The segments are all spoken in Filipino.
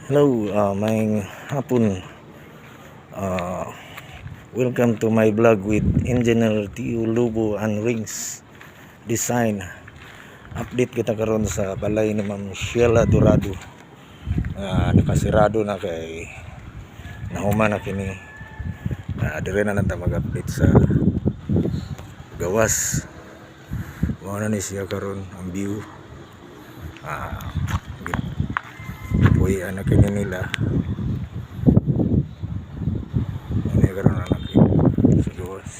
Hello, may hapon. Uh, Welcome to my vlog with Engineer Tio Lubo and Rings Design. Update kita karon sa balay ni Ma'am Sheila Dorado. Nakasirado na kay nahuman na kini. Dire na nanta mag-update sa gawas. Mao na ni siya karon ang view. Uy, anak ini nila. Ini karon anak ini sa gawas.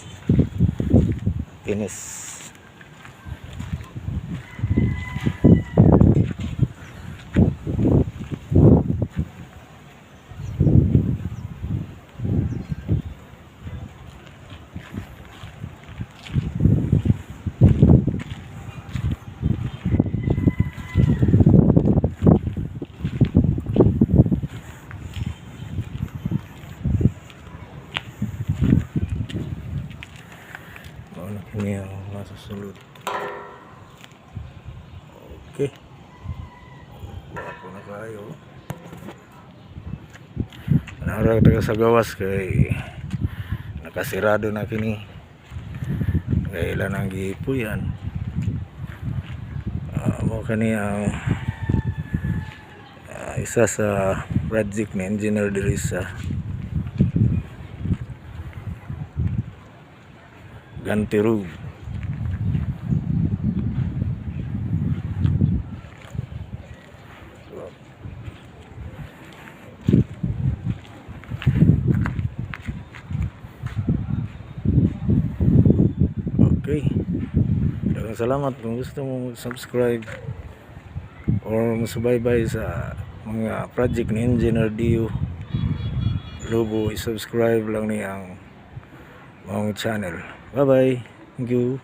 Finish. Ini yang masusulod. Okay. Wapo na kayo. Narag taga sa gawas kay nakasirado na kini. Kay ilan ang gipuyan. Mo kani ang isa sa project na engineer diri sa Gantiru. Okay. Daghang salamat kung gusto mo mag-subscribe or masubaybay sa mga project ni Engineer Tio Lubo. I-subscribe lang ni ang mga channel. Bye bye. Thank you.